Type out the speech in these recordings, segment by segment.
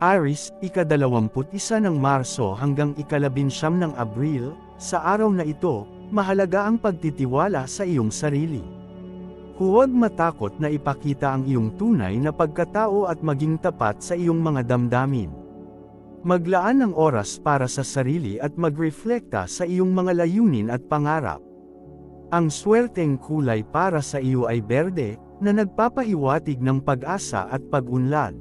Aries, ika-21 ng Marso hanggang ika-19 ng Abril, sa araw na ito, mahalaga ang pagtitiwala sa iyong sarili. Huwag matakot na ipakita ang iyong tunay na pagkatao at maging tapat sa iyong mga damdamin. Maglaan ng oras para sa sarili at magreflekta sa iyong mga layunin at pangarap. Ang swerteng kulay para sa iyo ay berde, na nagpapahiwatig ng pag-asa at pag-unlad.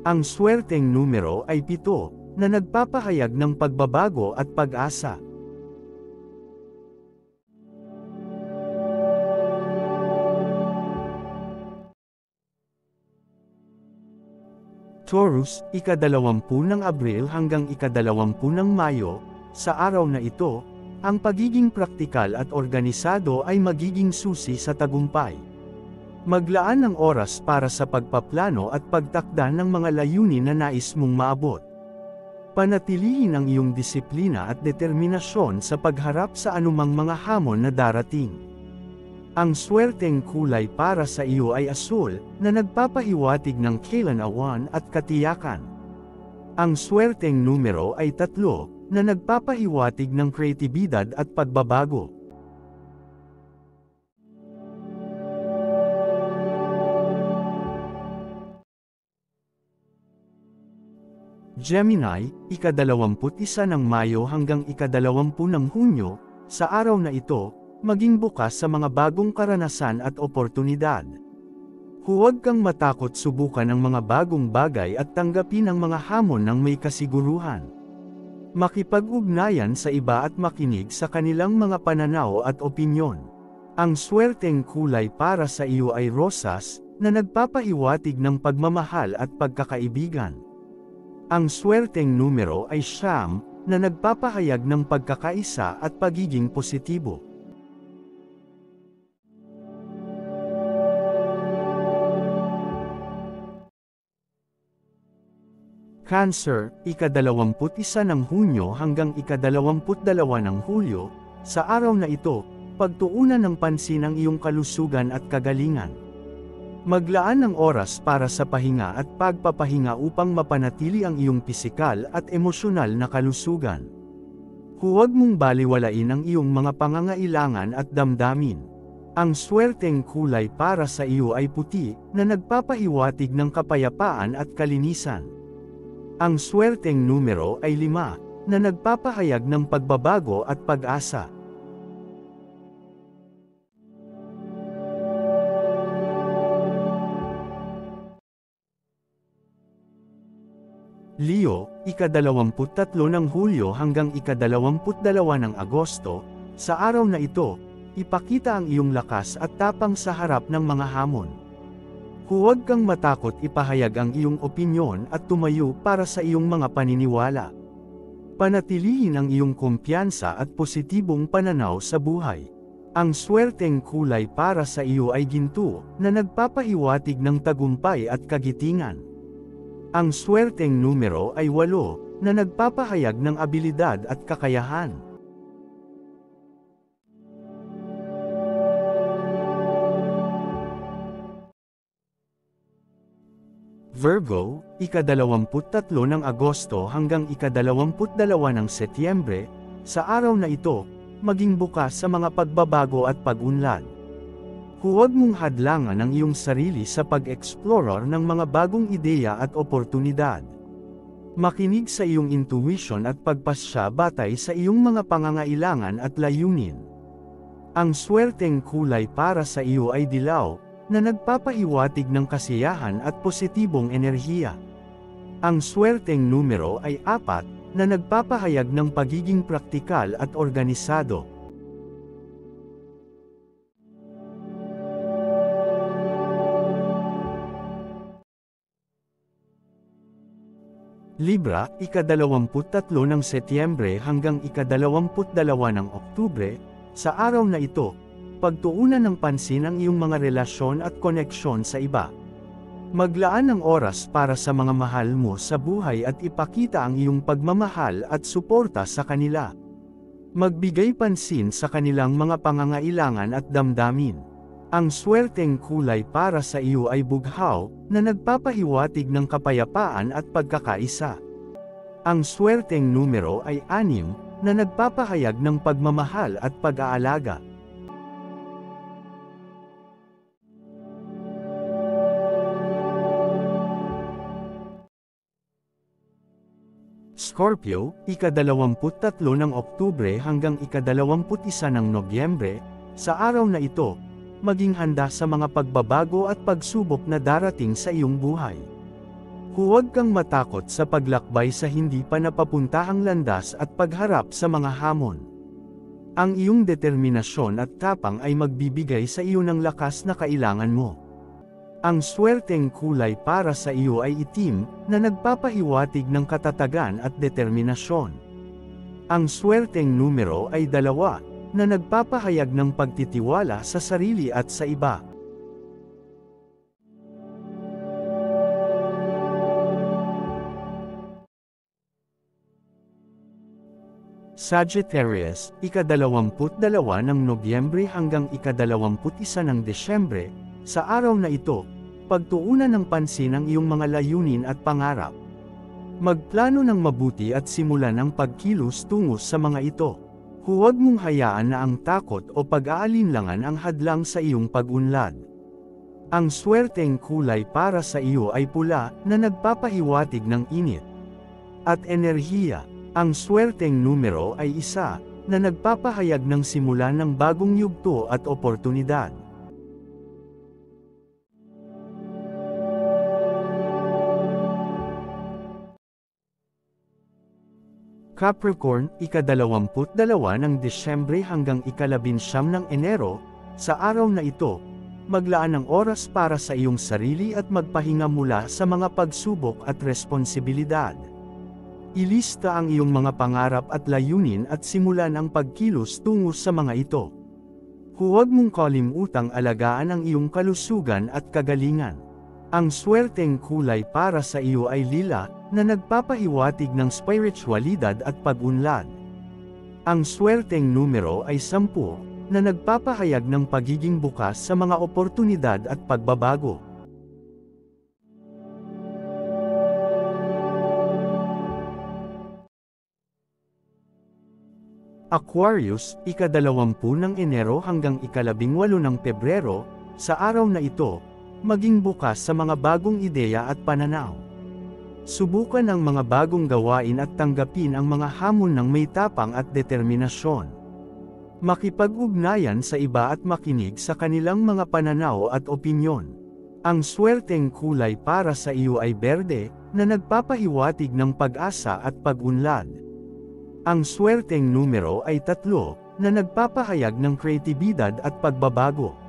Ang swerteng numero ay 7, na nagpapahayag ng pagbabago at pag-asa. Taurus, ika-20 ng Abril hanggang ika-20 ng Mayo, sa araw na ito, ang pagiging praktikal at organisado ay magiging susi sa tagumpay. Maglaan ng oras para sa pagpaplano at pagtakda ng mga layunin na nais mong maabot. Panatilihin ang iyong disiplina at determinasyon sa pagharap sa anumang mga hamon na darating. Ang swerteng kulay para sa iyo ay asul, na nagpapahiwatig ng kailanawan at katiyakan. Ang swerteng numero ay 3, na nagpapahiwatig ng kreatibidad at pagbabago. Gemini, ika-21 ng Mayo hanggang ika-20 ng Hunyo, sa araw na ito, maging bukas sa mga bagong karanasan at oportunidad. Huwag kang matakot subukan ang mga bagong bagay at tanggapin ang mga hamon ng may kasiguruhan. Makipag-ugnayan sa iba at makinig sa kanilang mga pananaw at opinyon. Ang swerteng kulay para sa iyo ay rosas, na nagpapahiwatig ng pagmamahal at pagkakaibigan. Ang swerteng numero ay 9, na nagpapahayag ng pagkakaisa at pagiging positibo. Cancer, ika-21 ng Hunyo hanggang ika-22 ng Hulyo, sa araw na ito, pagtuunan ng pansin ang iyong kalusugan at kagalingan. Maglaan ng oras para sa pahinga at pagpapahinga upang mapanatili ang iyong pisikal at emosyonal na kalusugan. Huwag mong baliwalain ang iyong mga pangangailangan at damdamin. Ang swerteng kulay para sa iyo ay puti, na nagpapahiwatig ng kapayapaan at kalinisan. Ang swerteng numero ay 5, na nagpapahayag ng pagbabago at pag-asa. Leo, ika-23 ng Hulyo hanggang ika-22 ng Agosto, sa araw na ito, ipakita ang iyong lakas at tapang sa harap ng mga hamon. Huwag kang matakot ipahayag ang iyong opinyon at tumayo para sa iyong mga paniniwala. Panatilihin ang iyong kumpiyansa at positibong pananaw sa buhay. Ang swerteng kulay para sa iyo ay ginto, na nagpapahiwatig ng tagumpay at kagitingan. Ang swerteng numero ay 8, na nagpapahayag ng abilidad at kakayahan. Virgo, ika-23 ng Agosto hanggang ika-22 ng Setyembre, sa araw na ito, maging bukas sa mga pagbabago at pag-unlad. Huwag mong hadlangan ang iyong sarili sa pag-explore ng mga bagong ideya at oportunidad. Makinig sa iyong intuition at pagpasya batay sa iyong mga pangangailangan at layunin. Ang swerteng kulay para sa iyo ay dilaw, na nagpapahiwatig ng kasiyahan at positibong enerhiya. Ang swerteng numero ay 4, na nagpapahayag ng pagiging praktikal at organisado. Libra, ika-23 ng Setyembre hanggang ika-22 ng Oktubre, sa araw na ito, pagtuunan ng pansin ang iyong mga relasyon at koneksyon sa iba. Maglaan ng oras para sa mga mahal mo sa buhay at ipakita ang iyong pagmamahal at suporta sa kanila. Magbigay pansin sa kanilang mga pangangailangan at damdamin. Ang swerteng kulay para sa iyo ay bughaw, na nagpapahiwatig ng kapayapaan at pagkakaisa. Ang swerteng numero ay 6, na nagpapahayag ng pagmamahal at pag-aalaga. Scorpio, ika-23 ng Oktubre hanggang ika-21 ng Nobyembre, sa araw na ito, maging handa sa mga pagbabago at pagsubok na darating sa iyong buhay. Huwag kang matakot sa paglakbay sa hindi pa napapuntahang landas at pagharap sa mga hamon. Ang iyong determinasyon at tapang ay magbibigay sa iyo ng lakas na kailangan mo. Ang swerteng kulay para sa iyo ay itim, na nagpapahiwatig ng katatagan at determinasyon. Ang swerteng numero ay 2, na nagpapahayag ng pagtitiwala sa sarili at sa iba. Sagittarius, ika-22 ng Nobyembre hanggang ika-21 ng Desyembre, sa araw na ito, pagtuunan ng pansin ang iyong mga layunin at pangarap. Magplano ng mabuti at simulan ang pagkilos tungo sa mga ito. Huwag mong hayaan na ang takot o pag-aalinlangan ang hadlang sa iyong pag-unlad. Ang swerteng kulay para sa iyo ay pula, na nagpapahiwatig ng init at enerhiya. Ang swerteng numero ay 1, na nagpapahayag ng simula ng bagong yugto at oportunidad. Capricorn, ika-22 ng Desyembre hanggang ika-19 ng Enero, sa araw na ito, maglaan ng oras para sa iyong sarili at magpahinga mula sa mga pagsubok at responsibilidad. Ilista ang iyong mga pangarap at layunin at simulan ang pagkilos tungo sa mga ito. Huwag mong kalimutang alagaan ang iyong kalusugan at kagalingan. Ang swerteng kulay para sa iyo ay lila, na nagpapahiwatig ng spiritualidad at pag-unlad. Ang swerteng numero ay 10, na nagpapahayag ng pagiging bukas sa mga oportunidad at pagbabago. Aquarius, ika-20 ng Enero hanggang ika-18 ng Pebrero, sa araw na ito, maging bukas sa mga bagong ideya at pananaw. Subukan ang mga bagong gawain at tanggapin ang mga hamon ng may tapang at determinasyon. Makipag-ugnayan sa iba at makinig sa kanilang mga pananaw at opinyon. Ang swerteng kulay para sa iyo ay berde, na nagpapahiwatig ng pag-asa at pag-unlad. Ang swerteng numero ay 3, na nagpapahayag ng kreatibidad at pagbabago.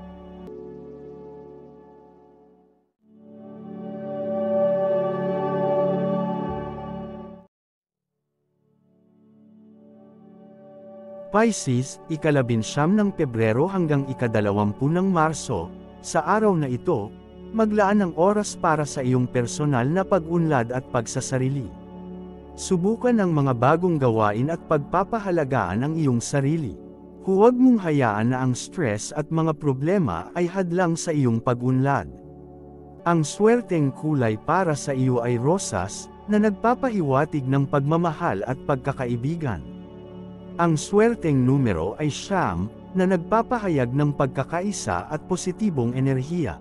Pisces, ika-19 ng Pebrero hanggang ika-20 ng Marso, sa araw na ito, maglaan ng oras para sa iyong personal na pag-unlad at pagsasarili. Subukan ang mga bagong gawain at pagpapahalagaan ang iyong sarili. Huwag mong hayaan na ang stress at mga problema ay hadlang sa iyong pag-unlad. Ang swerteng kulay para sa iyo ay rosas, na nagpapahiwatig ng pagmamahal at pagkakaibigan. Ang swerteng numero ay 9, na nagpapahayag ng pagkakaisa at positibong enerhiya.